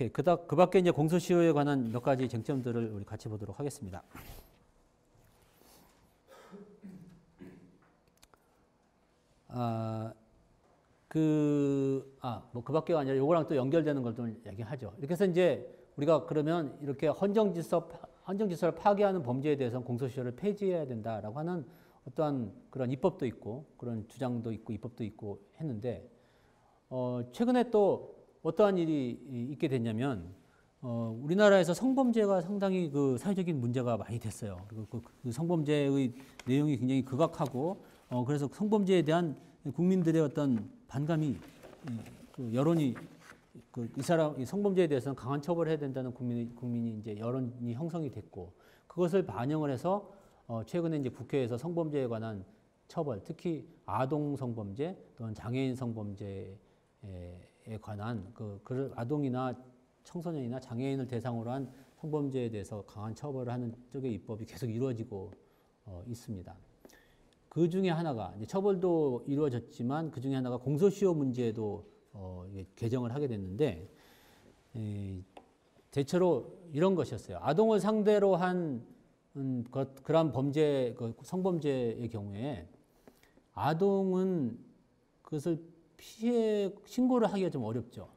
오케이. 그 밖에 이제 공소시효에 관한 몇 가지 쟁점들을 우리 같이 보도록 하겠습니다. 그 밖에 아니라 요거랑 또 연결되는 걸 좀 얘기하죠. 이렇게 해서 이제 우리가 그러면 이렇게 헌정질서를 파괴하는 범죄에 대해서는 공소시효를 폐지해야 된다라고 하는 어떠한 그런 입법도 있고 그런 주장도 있고 입법도 있고 했는데, 최근에 또 어떠한 일이 있게 됐냐면, 우리나라에서 성범죄가 상당히 그 사회적인 문제가 많이 됐어요. 그리고 그 성범죄의 내용이 굉장히 극악하고, 그래서 성범죄에 대한 국민들의 어떤 반감이, 그 여론이, 이 성범죄에 대해서는 강한 처벌을 해야 된다는 국민이 이제 여론이 형성이 됐고, 그것을 반영을 해서 최근에 이제 국회에서 성범죄에 관한 처벌, 특히 아동 성범죄 또는 장애인 성범죄에 관한 그 아동이나 청소년이나 장애인을 대상으로 한 성범죄에 대해서 강한 처벌을 하는 쪽의 입법이 계속 이루어지고 있습니다. 그 중에 하나가 이제 처벌도 이루어졌지만 그 중에 하나가 공소시효 문제도 개정을 하게 됐는데, 대체로 이런 것이었어요. 아동을 상대로 한 그런 범죄, 성범죄의 경우에 아동은 그것을 신고를 하기가 좀 어렵죠.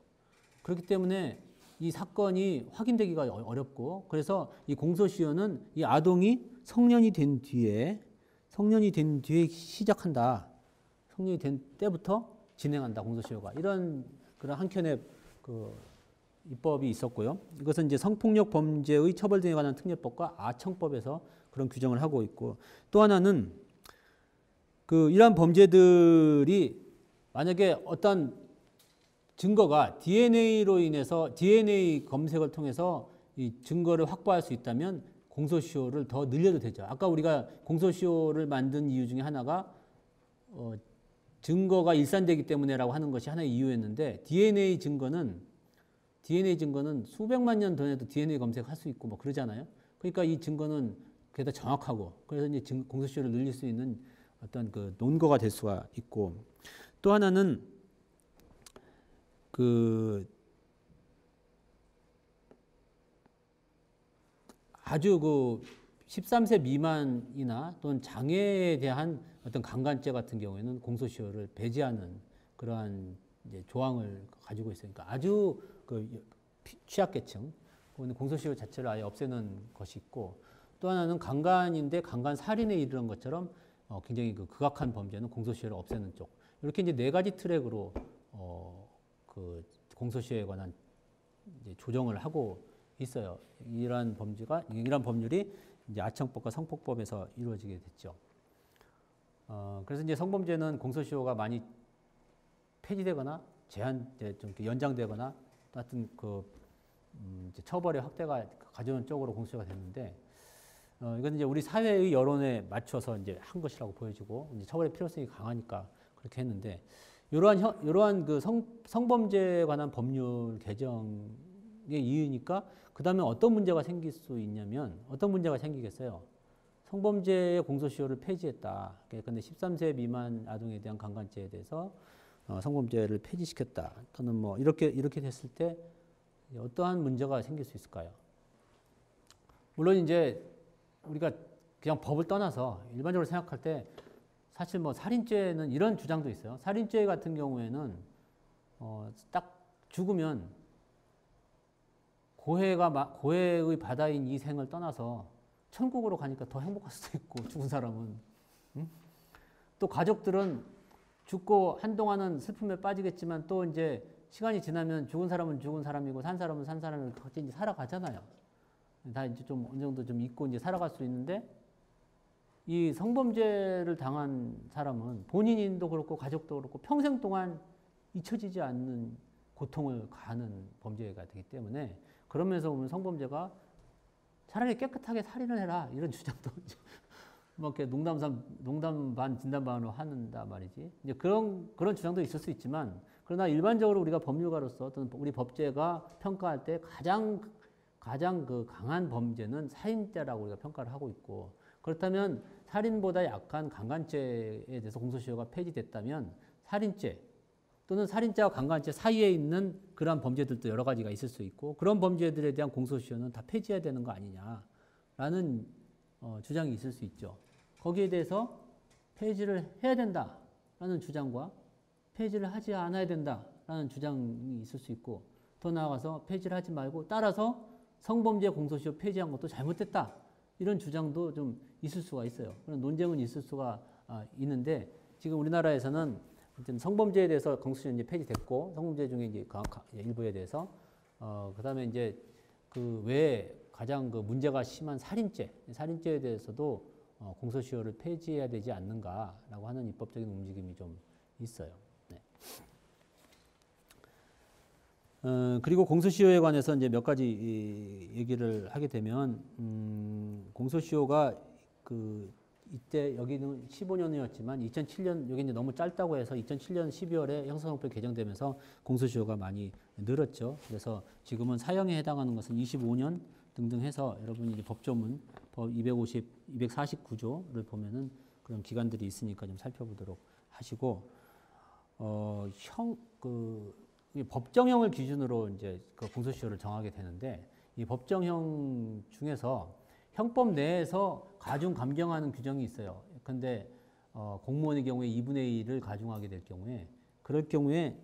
그렇기 때문에 이 사건이 확인되기가 어렵고, 그래서 이 공소시효는 이 아동이 성년이 된 뒤에 시작한다. 성년이 된 때부터 진행한다, 공소시효가. 이런 그런 한켠에 그 입법이 있었고요. 이것은 이제 성폭력 범죄의 처벌 등에 관한 특례법과 아청법에서 그런 규정을 하고 있고, 또 하나는 이러한 범죄들이 만약에 어떤 증거가 DNA로 인해서 DNA 검색을 통해서 이 증거를 확보할 수 있다면 공소시효를 더 늘려도 되죠. 아까 우리가 공소시효를 만든 이유 중에 하나가 증거가 일산되기 때문에라고 하는 것이 하나의 이유였는데, DNA 증거는 수백만 년 전에도 DNA 검색할 수 있고 뭐 그러잖아요. 그러니까 이 증거는 그게 더 정확하고, 그래서 이제 공소시효를 늘릴 수 있는 어떤 그 논거가 될 수가 있고, 또 하나는 아주 13세 미만이나 또는 장애에 대한 어떤 강간죄 같은 경우에는 공소시효를 배제하는 그러한 이제 조항을 가지고 있으니까 아주 취약계층, 공소시효 자체를 아예 없애는 것이 있고, 또 하나는 강간인데 강간 살인에 이르는 것처럼 굉장히 극악한 범죄는 공소시효를 없애는 쪽, 이렇게 이제 네 가지 트랙으로 공소시효에 관한 이제 조정을 하고 있어요. 이러한 법률이 이제 아청법과 성폭법에서 이루어지게 됐죠. 그래서 이제 성범죄는 공소시효가 많이 폐지되거나 좀 연장되거나 하여튼 이제 처벌의 확대가 가져오는 쪽으로 공소시효가 됐는데, 이건 이제 우리 사회의 여론에 맞춰서 이제 한 것이라고 보여지고, 이제 처벌의 필요성이 강하니까 그렇게 했는데, 이러한 성범죄에 관한 법률 개정의 이유니까 그 다음에 어떤 문제가 생길 수 있냐면, 어떤 문제가 생기겠어요? 성범죄의 공소시효를 폐지했다. 그런데 13세 미만 아동에 대한 강간죄에 대해서 성범죄를 폐지시켰다. 또는 뭐 이렇게 됐을 때 어떠한 문제가 생길 수 있을까요? 물론 이제 우리가 그냥 법을 떠나서 일반적으로 생각할 때 사실 뭐 살인죄는 이런 주장도 있어요. 살인죄 같은 경우에는 딱 죽으면 고해의 바다인 이 생을 떠나서 천국으로 가니까 더 행복할 수도 있고, 죽은 사람은. 또 가족들은 죽고 한동안은 슬픔에 빠지겠지만 또 이제 시간이 지나면 죽은 사람은 죽은 사람이고 산 사람은 산 사람이고 각자 이제 살아가잖아요. 다 이제 좀 어느 정도 좀 잊고 이제 살아갈 수 있는데, 이 성범죄를 당한 사람은 본인도 그렇고 가족도 그렇고 평생 동안 잊혀지지 않는 고통을 가하는 범죄가 되기 때문에, 그러면서 보면 성범죄가 차라리 깨끗하게 살인을 해라, 이런 주장도 뭐 이렇게 농담 반 진담 반으로 하는다 말이지. 이제 그런 주장도 있을 수 있지만, 그러나 일반적으로 우리가 법률가로서 또는 우리 법제가 평가할 때 가장 강한 범죄는 살인죄라고 우리가 평가를 하고 있고, 그렇다면 살인보다 약한 강간죄에 대해서 공소시효가 폐지됐다면 살인죄, 또는 살인죄와 강간죄 사이에 있는 그러한 범죄들도 여러 가지가 있을 수 있고 그런 범죄들에 대한 공소시효는 다 폐지해야 되는 거 아니냐라는 주장이 있을 수 있죠. 거기에 대해서 폐지를 해야 된다라는 주장과 폐지를 하지 않아야 된다라는 주장이 있을 수 있고 더 나아가서 폐지를 하지 말고 따라서 성범죄 공소시효 폐지한 것도 잘못됐다 이런 주장도 좀 있을 수가 있어요. 그런 논쟁은 있을 수가 있는데 지금 우리나라에서는 성범죄에 대해서 공소시효 이제 폐지됐고 성범죄 중에 이제 일부에 대해서 그다음에 이제 그 외에 가장 그 문제가 심한 살인죄에 대해서도 공소시효를 폐지해야 되지 않는가라고 하는 입법적인 움직임이 좀 있어요. 네. 그리고 공소시효에 관해서 이제 몇 가지 얘기를 하게 되면 공소시효가 그 이때 여기는 15년이었지만 2007년 여기 이제 너무 짧다고 해서 2007년 12월에 형사소송법 개정되면서 공소시효가 많이 늘었죠. 그래서 지금은 사형에 해당하는 것은 25년 등등 해서 여러분이 이제 법조문 법 249조를 보면은 그런 기간들이 있으니까 좀 살펴보도록 하시고 법정형을 기준으로 이제 그 공소시효를 정하게 되는데 이 법정형 중에서 형법 내에서 가중 감경하는 규정이 있어요. 근데 공무원의 경우에 2분의 1을 가중하게 될 경우에 그럴 경우에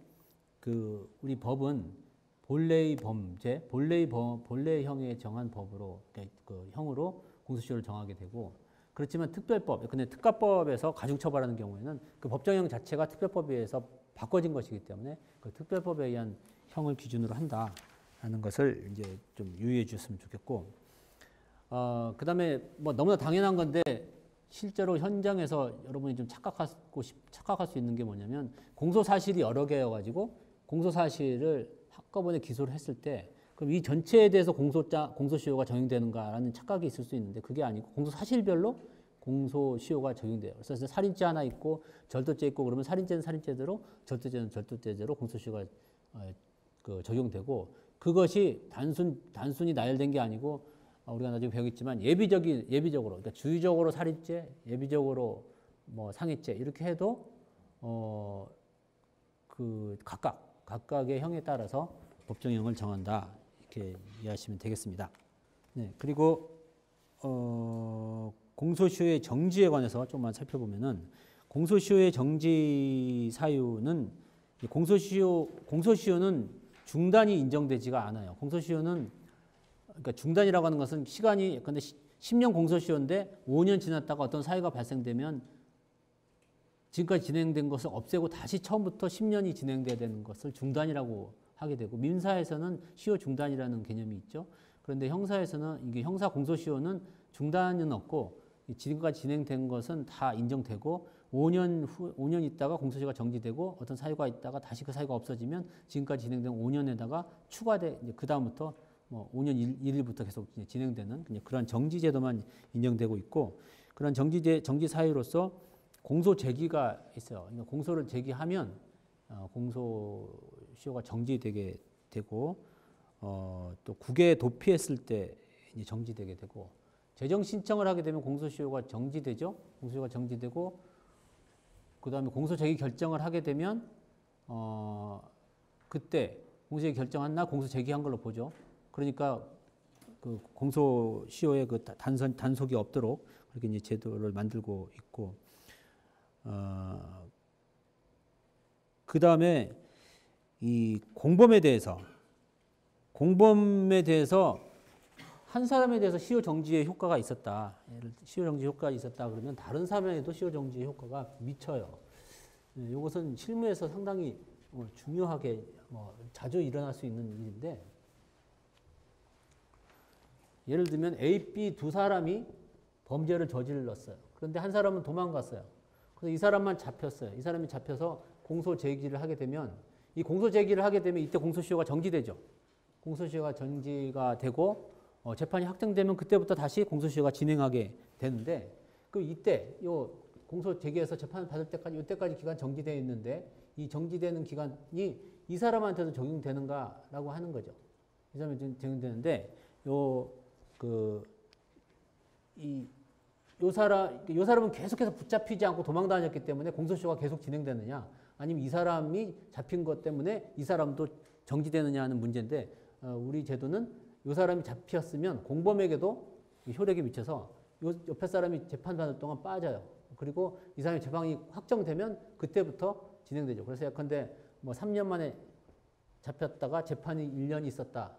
그 우리 법은 본래의 범죄, 본래형에 정한 법으로 그 형으로 공소시효를 정하게 되고 그렇지만 특별법, 근데 특가법에서 가중처벌하는 경우에는 그 법정형 자체가 특별법에 의해서 바꿔진 것이기 때문에 그 특별법에 의한 형을 기준으로 한다라는 것을 이제 좀 유의해 주셨으면 좋겠고. 그 다음에 뭐 너무나 당연한 건데 실제로 현장에서 여러분이 좀 착각할 수 있는 게 뭐냐면 공소사실이 여러 개여가지고 공소사실을 한꺼번에 기소를 했을 때 그럼 이 전체에 대해서 공소시효가 적용되는가라는 착각이 있을 수 있는데 그게 아니고 공소사실별로 공소시효가 적용돼요. 그래서 살인죄 하나 있고 절도죄 있고 그러면 살인죄는 살인죄대로 절도죄는 절도죄대로 공소시효가 적용되고 그것이 단순히 나열된 게 아니고 우리가 나중에 배우겠지만 예비적으로 그러니까 주의적으로 살인죄, 예비적으로 뭐 상해죄 이렇게 해도 그 각각의 형에 따라서 법정형을 정한다 이렇게 이해하시면 되겠습니다. 네, 그리고 공소시효의 정지에 관해서 조금만 살펴보면은 공소시효의 정지 사유는 공소시효는 중단이 인정되지가 않아요. 공소시효는 그러니까 중단이라고 하는 것은 시간이 근데 10년 공소시효인데 5년 지났다가 어떤 사유가 발생되면 지금까지 진행된 것을 없애고 다시 처음부터 10년이 진행돼야 되는 것을 중단이라고 하게 되고 민사에서는 시효 중단이라는 개념이 있죠. 그런데 형사에서는 이게 형사 공소시효는 중단은 없고 지금까지 진행된 것은 다 인정되고 5년 있다가 공소시효가 정지되고 어떤 사유가 있다가 다시 그 사유가 없어지면 지금까지 진행된 5년에다가 추가돼 그 다음부터 뭐 5년 1일부터 계속 진행되는 그런 정지 제도만 인정되고 있고 그런 정지 사유로서 공소 제기가 있어요. 그러니까 공소를 제기하면 공소시효가 정지되게 되고 또 국외에 도피했을 때 정지되게 되고 재정 신청을 하게 되면 공소시효가 정지되죠. 공소시효가 정지되고 그 다음에 공소 제기 결정을 하게 되면 그때 공소 제기 결정한 날 공소 제기한 걸로 보죠. 그러니까 그 공소시효의 그 단속이 없도록 그렇게 이제 제도를 만들고 있고, 그 다음에 이 공범에 대해서 한 사람에 대해서 시효 정지의 효과가 있었다. 시효 정지 효과가 있었다 그러면 다른 사람에도 시효 정지의 효과가 미쳐요. 이것은 실무에서 상당히 중요하게 자주 일어날 수 있는 일인데. 예를 들면 A, B 두 사람이 범죄를 저질렀어요. 그런데 한 사람은 도망갔어요. 그래서 이 사람만 잡혔어요. 이 사람이 잡혀서 공소 제기를 하게 되면 이 공소 제기를 하게 되면 이때 공소시효가 정지되죠. 공소시효가 정지가 되고 재판이 확정되면 그때부터 다시 공소시효가 진행하게 되는데 그 이때 요 공소 제기해서 재판을 받을 때까지 이때까지 기간 정지되어 있는데 이 정지되는 기간이 이 사람한테도 적용되는가라고 하는 거죠. 이 사람이 적용되는데 요 사람은 계속해서 붙잡히지 않고 도망 다녔기 때문에 공소시효가 계속 진행되느냐? 아니면 이 사람이 잡힌 것 때문에 이 사람도 정지되느냐 하는 문제인데 우리 제도는 이 사람이 잡혔으면 공범에게도 효력이 미쳐서 요 옆에 사람이 재판받을 동안 빠져요. 그리고 이 사람의 재판이 확정되면 그때부터 진행되죠. 그래서 예컨대 뭐 3년 만에 잡혔다가 재판이 1년이 있었다.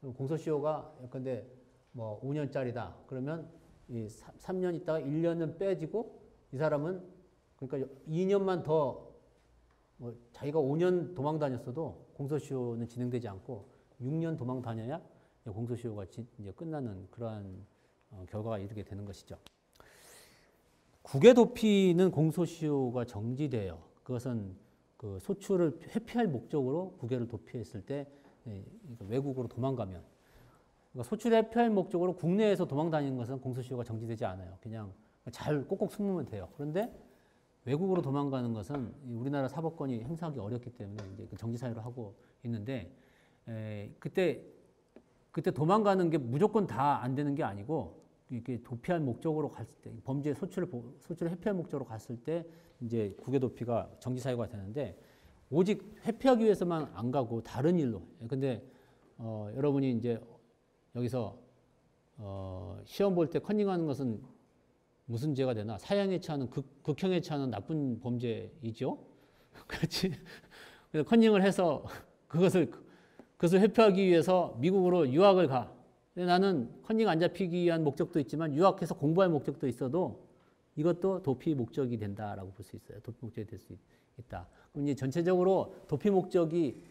공소시효가 예컨대 뭐 5년짜리다. 그러면 이 3년 있다가 1년은 빼지고 이 사람은 그러니까 2년만 더 뭐 자기가 5년 도망 다녔어도 공소시효는 진행되지 않고 6년 도망 다녀야 공소시효가 이제 끝나는 그러한 결과가 이르게 되는 것이죠. 국외 도피는 공소시효가 정지돼요. 그것은 그 소출을 회피할 목적으로 국외를 도피했을 때 외국으로 도망가면 그러니까 소출을 회피할 목적으로 국내에서 도망 다니는 것은 공소시효가 정지되지 않아요. 그냥 잘 꼭꼭 숨으면 돼요. 그런데 외국으로 도망가는 것은 우리나라 사법권이 행사하기 어렵기 때문에 이제 정지 사유로 하고 있는데 그때 도망가는 게 무조건 다 안 되는 게 아니고 이렇게 도피할 목적으로 갔을 때 범죄 소출을 회피할 목적으로 갔을 때 이제 국외 도피가 정지 사유가 되는데 오직 회피하기 위해서만 안 가고 다른 일로. 근데 여러분이 이제 여기서 시험 볼 때 컨닝하는 것은 무슨 죄가 되나? 사형에 처하는 극형에 처하는 나쁜 범죄이죠. 그렇지. 그래서 컨닝을 해서 그것을 회피하기 위해서 미국으로 유학을 가. 근데 나는 컨닝 안 잡히기 위한 목적도 있지만 유학해서 공부할 목적도 있어도 이것도 도피 목적이 된다라고 볼 수 있어요. 도피 목적이 될 수 있다. 그럼 이제 전체적으로 도피 목적이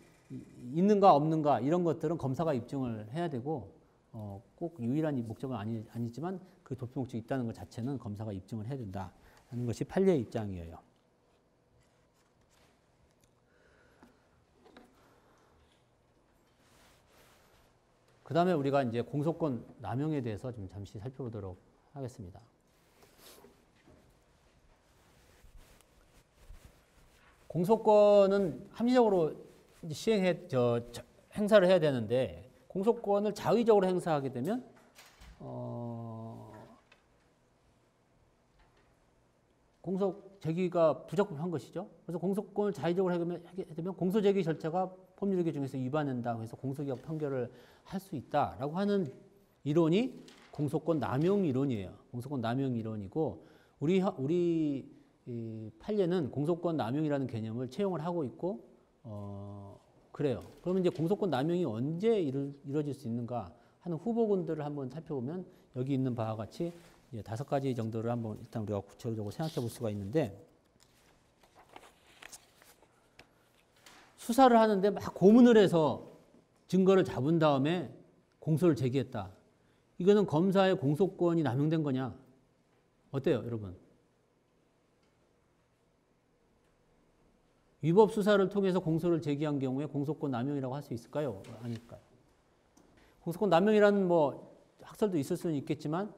있는가 없는가 이런 것들은 검사가 입증을 해야 되고 꼭 유일한 목적은 아니지만 그 도피 목적이 있다는 것 자체는 검사가 입증을 해야 된다 하는 것이 판례의 입장이에요. 그 다음에 우리가 이제 공소권 남용에 대해서 좀 잠시 살펴보도록 하겠습니다. 공소권은 합리적으로 행사를 해야 되는데 공소권을 자의적으로 행사하게 되면 공소 제기가 부적법한 것이죠. 그래서 공소권을 자의적으로 하게 되면 공소 제기 절차가 법률 규정에서 위반한다고 해서 공소기각 판결을 할 수 있다라고 하는 이론이 공소권 남용 이론이에요. 공소권 남용 이론이고 우리 이 판례는 공소권 남용이라는 개념을 채용을 하고 있고 그래요. 그러면 이제 공소권 남용이 언제 이루어질 수 있는가 하는 후보군들을 한번 살펴보면 여기 있는 바와 같이 5가지 정도를 한번 일단 우리가 구체적으로 생각해 볼 수가 있는데 수사를 하는데 막 고문을 해서 증거를 잡은 다음에 공소를 제기했다. 이거는 검사의 공소권이 남용된 거냐? 어때요, 여러분? 위법 수사를 통해서 공소를 제기한 경우에 공소권 남용이라고 할 수 있을까요? 아닐까요? 공소권 남용이라는 뭐 학설도 있을 수는 있겠지만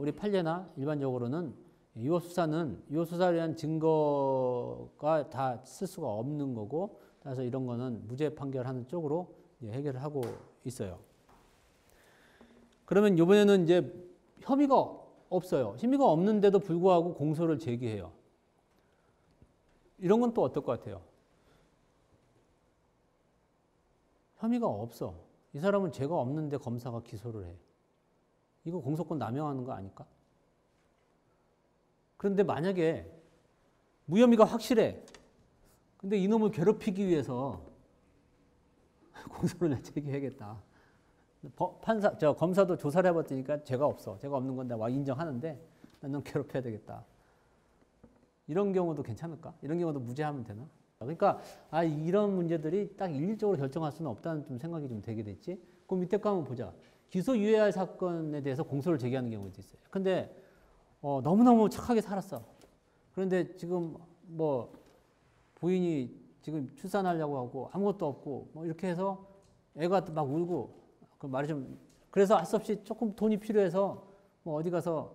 우리 판례나 일반적으로는 위법 수사를 위한 증거가 다 쓸 수가 없는 거고 따라서 이런 거는 무죄 판결하는 쪽으로 해결을 하고 있어요. 그러면 이번에는 이제 혐의가 없어요. 혐의가 없는데도 불구하고 공소를 제기해요. 이런 건 또 어떨 것 같아요? 혐의가 없어. 이 사람은 죄가 없는데 검사가 기소를 해. 이거 공소권 남용하는 거 아닐까? 그런데 만약에 무혐의가 확실해. 근데 이놈을 괴롭히기 위해서 공소를 제기해야겠다. 검사도 조사를 해봤더니까 죄가 없어. 죄가 없는 건데 와 인정하는데 난 괴롭혀야 되겠다. 이런 경우도 괜찮을까? 이런 경우도 무죄하면 되나? 그러니까 이런 문제들이 딱 일률적으로 결정할 수는 없다는 좀 생각이 좀 되게 됐지. 그럼 밑에 거 한번 보자. 기소유예할 사건에 대해서 공소를 제기하는 경우도 있어요. 근데 너무너무 착하게 살았어. 그런데 지금 뭐 부인이 지금 출산하려고 하고 아무것도 없고 뭐 이렇게 해서 애가 막 울고 그래서 할 수 없이 조금 돈이 필요해서 뭐 어디 가서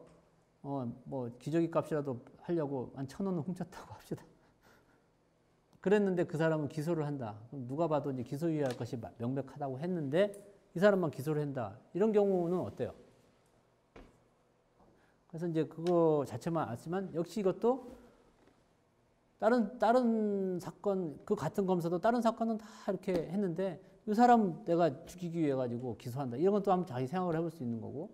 뭐 기저귀 값이라도 하려고 한 1,000원을 훔쳤다고 합시다. 그랬는데 그 사람은 기소를 한다. 그럼 누가 봐도 이제 기소유예할 것이 명백하다고 했는데 이 사람만 기소를 한다. 이런 경우는 어때요? 그래서 이제 그거 자체만 알지만 역시 이것도 다른 사건, 그 같은 검사도 다른 사건은 다 이렇게 했는데 이 사람 내가 죽이기 위해 가지고 기소한다. 이런 건 또 한번 자기 생각을 해볼 수 있는 거고,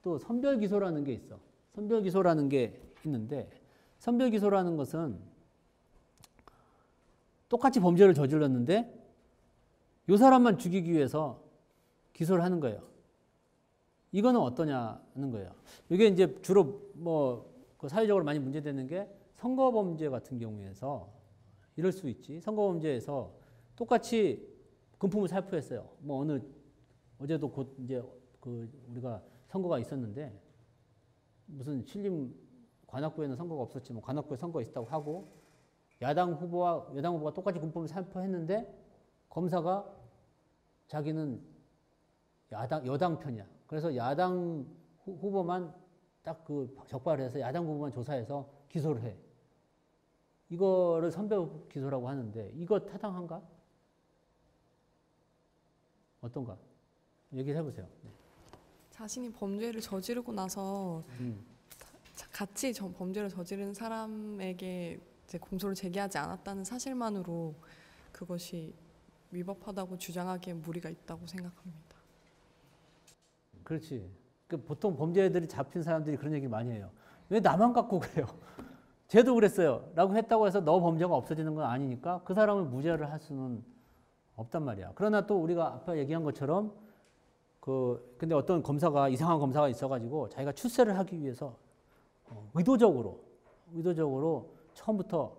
또 선별 기소라는 게 있어. 선별 기소라는 게 있는데, 선별 기소라는 것은 똑같이 범죄를 저질렀는데 이 사람만 죽이기 위해서 기소를 하는 거예요. 이거는 어떠냐는 거예요. 이게 이제 주로 그 사회적으로 많이 문제되는 게 선거 범죄 같은 경우에서 이럴 수 있지. 선거 범죄에서 똑같이 금품을 살포했어요. 어제도 곧 이제 우리가 선거가 있었는데, 무슨 신림 관악구에는 선거가 없었지만 관악구에 선거가 있었다고 하고, 야당 후보가 똑같이 금품을 살포했는데 검사가 자기는 여당 편이야. 그래서 야당 후보만 딱 적발을 해서 야당 후보만 조사해서 기소를 해. 이거를 선별 기소라고 하는데, 이거 타당한가? 어떤가? 얘기를 해보세요. 네. 자신이 범죄를 저지르고 나서 같이 범죄를 저지른 사람에게 이제 공소를 제기하지 않았다는 사실만으로 그것이 위법하다고 주장하기엔 무리가 있다고 생각합니다. 그렇지. 보통 범죄들이 잡힌 사람들이 그런 얘기 많이 해요. 왜 나만 갖고 그래요? 쟤도 그랬어요. 라고 했다고 해서 너 범죄가 없어지는 건 아니니까 그 사람을 무죄를 할 수는 없단 말이야. 그러나 또 우리가 아까 얘기한 것처럼 근데 어떤 이상한 검사가 있어가지고 자기가 출세를 하기 위해서 의도적으로 처음부터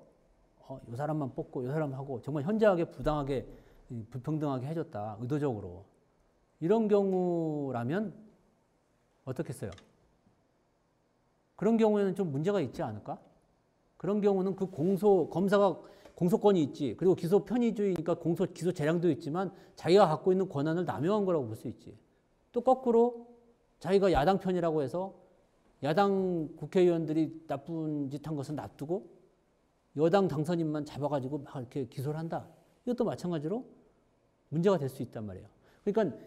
이 사람만 뽑고 이 사람 하고 정말 현저하게 부당하게 불평등하게 해줬다. 의도적으로. 이런 경우라면 어떻겠어요? 그런 경우에는 좀 문제가 있지 않을까? 그런 경우는 검사가 공소권이 있지. 그리고 기소 편의주의니까 기소 재량도 있지만 자기가 갖고 있는 권한을 남용한 거라고 볼 수 있지. 또 거꾸로 자기가 야당 편이라고 해서 야당 국회의원들이 나쁜 짓 한 것은 놔두고 여당 당선인만 잡아가지고 막 이렇게 기소를 한다. 이것도 마찬가지로 문제가 될 수 있단 말이에요. 그러니까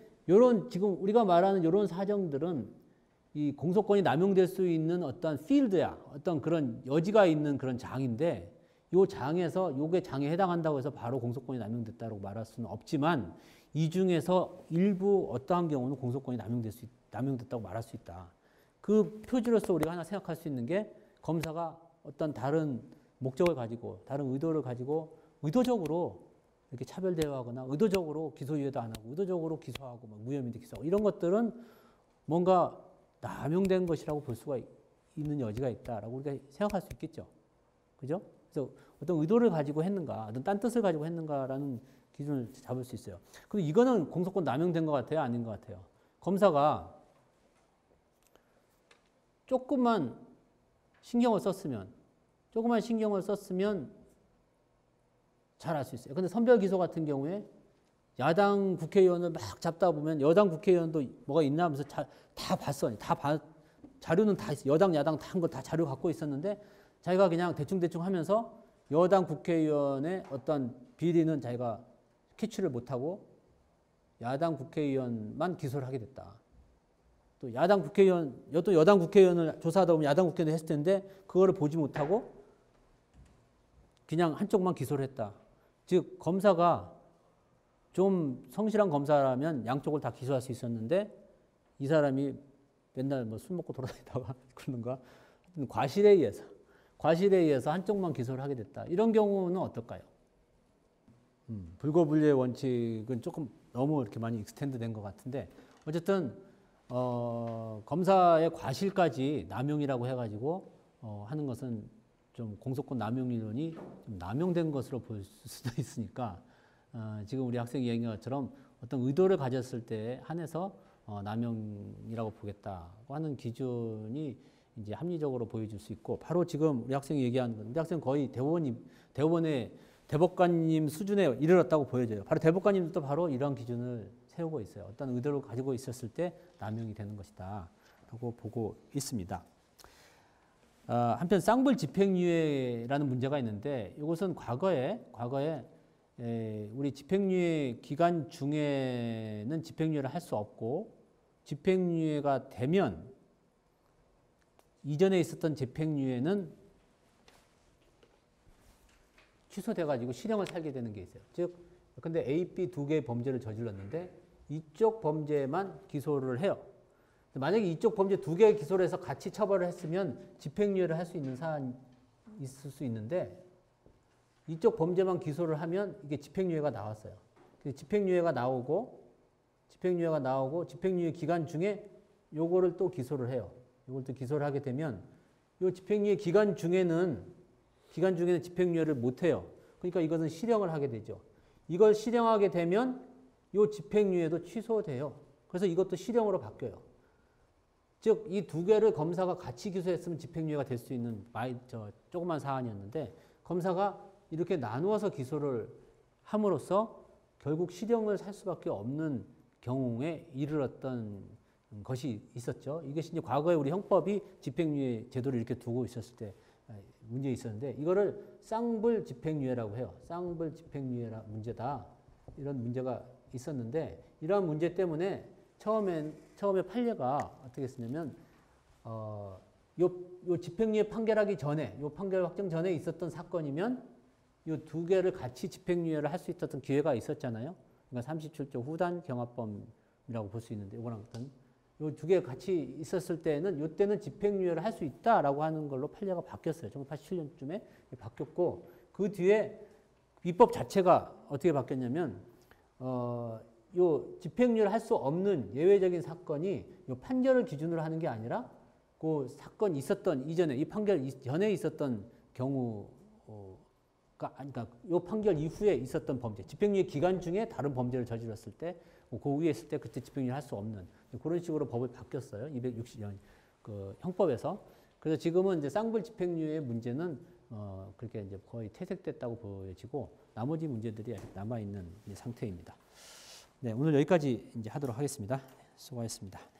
지금 우리가 말하는 이런 사정들은 이 공소권이 남용될 수 있는 어떤 필드야. 어떤 그런 여지가 있는 그런 장인데, 요 장에서 요게 장에 해당한다고 해서 바로 공소권이 남용됐다고 말할 수는 없지만, 이 중에서 일부 어떠한 경우는 공소권이 남용됐다고 말할 수 있다. 그 표지로서 우리가 하나 생각할 수 있는 게, 검사가 어떤 다른 목적을 가지고 다른 의도를 가지고 의도적으로 이렇게 차별 대우하거나 의도적으로 기소유예도 안 하고 의도적으로 기소하고 무혐의인데 기소하고 이런 것들은 뭔가 남용된 것이라고 볼 수가 있는 여지가 있다라고 우리가 생각할 수 있겠죠. 그죠? 그래서 어떤 의도를 가지고 했는가, 어떤 딴 뜻을 가지고 했는가라는 기준을 잡을 수 있어요. 그리고 이거는 공소권 남용된 것 같아요? 아닌 것 같아요? 검사가 조금만 신경을 썼으면 잘 알 수 있어요. 근데 선별 기소 같은 경우에 야당 국회의원을 막 잡다 보면 여당 국회의원도 뭐가 있나 하면서 다 봤어. 자료는 다 있어. 여당, 야당 다 한 거 다 자료 갖고 있었는데 자기가 그냥 대충 하면서 여당 국회의원의 어떤 비리는 자기가 캐치를 못하고 야당 국회의원만 기소를 하게 됐다. 또 여당 국회의원을 조사하다 보면 야당 국회의원을 했을 텐데 그거를 보지 못하고 그냥 한쪽만 기소를 했다. 즉 검사가 좀 성실한 검사라면 양쪽을 다 기소할 수 있었는데 이 사람이 맨날 술 먹고 돌아다니다가 그러는가 과실에 의해서 한쪽만 기소를 하게 됐다. 이런 경우는 어떨까요? 불고불리의 원칙은 조금 너무 이렇게 많이 익스텐드 된 것 같은데, 어쨌든 검사의 과실까지 남용이라고 해가지고 하는 것은 좀 공소권 남용 이론이 좀 남용된 것으로 볼 수도 있으니까 지금 우리 학생이 얘기한 것처럼 어떤 의도를 가졌을 때 한해서 남용이라고 보겠다고 하는 기준이 이제 합리적으로 보여줄 수 있고, 바로 지금 우리 학생이 얘기한 건, 우리 학생 거의 대법원의 대법관님 수준에 이르렀다고 보여져요. 바로 대법관님도 바로 이런 기준을 세우고 있어요. 어떤 의도를 가지고 있었을 때 남용이 되는 것이다 라고 보고 있습니다. 한편 쌍불 집행유예라는 문제가 있는데, 이것은 과거에 우리 집행유예 기간 중에는 집행유예를 할 수 없고, 집행유예가 되면 이전에 있었던 집행유예는 취소돼가지고 실형을 살게 되는 게 있어요. 즉, 근데 A, B 두 개의 범죄를 저질렀는데 이쪽 범죄만 기소를 해요. 만약에 이쪽 범죄 두 개 기소를 해서 같이 처벌을 했으면 집행유예를 할 수 있는 사안이 있을 수 있는데 이쪽 범죄만 기소를 하면 이게 집행유예가 나왔어요. 집행유예가 나오고 집행유예 기간 중에 요거를 또 기소를 해요. 요걸 또 기소를 하게 되면 요 집행유예 기간 중에는 집행유예를 못 해요. 그러니까 이것은 실형을 하게 되죠. 이걸 실형하게 되면 요 집행유예도 취소돼요. 그래서 이것도 실형으로 바뀌어요. 즉, 이 두 개를 검사가 같이 기소했으면 집행유예가 될 수 있는 조그만 사안이었는데 검사가 이렇게 나누어서 기소를 함으로써 결국 실형을 살 수밖에 없는 경우에 이르렀던 것이 있었죠. 이것이 이제 과거에 우리 형법이 집행유예 제도를 이렇게 두고 있었을 때 문제 있었는데 이거를 쌍불 집행유예라고 해요. 쌍불 집행유예 문제다. 이런 문제가 있었는데 이러한 문제 때문에 처음에 판례가 어떻게 했냐면 요 집행유예 판결하기 전에 요 판결 확정 전에 있었던 사건이면 요 두 개를 같이 집행유예를 할 수 있었던 기회가 있었잖아요. 그러니까 37조 후단 경합범이라고 볼 수 있는데 이거랑 요 두 개 같이 있었을 때는 요때는 집행유예를 할 수 있다라고 하는 걸로 판례가 바뀌었어요. 1987년쯤에 바뀌었고 그 뒤에 입법 자체가 어떻게 바뀌었냐면 요 집행유예를 할 수 없는 예외적인 사건이 요 판결을 기준으로 하는 게 아니라 그 사건 있었던 이전에 이 판결 전에 있었던 경우가 그러니까 요 판결 이후에 있었던 범죄, 집행유예 기간 중에 다른 범죄를 저질렀을 때, 그 위에 있을 때 그때 집행유예 할 수 없는 그런 식으로 법을 바뀌었어요. 260년 그 형법에서. 그래서 지금은 이제 쌍불 집행유예 문제는 그렇게 이제 거의 퇴색됐다고 보여지고 나머지 문제들이 아직 남아 있는 상태입니다. 네, 오늘 여기까지 이제 하도록 하겠습니다. 수고하셨습니다.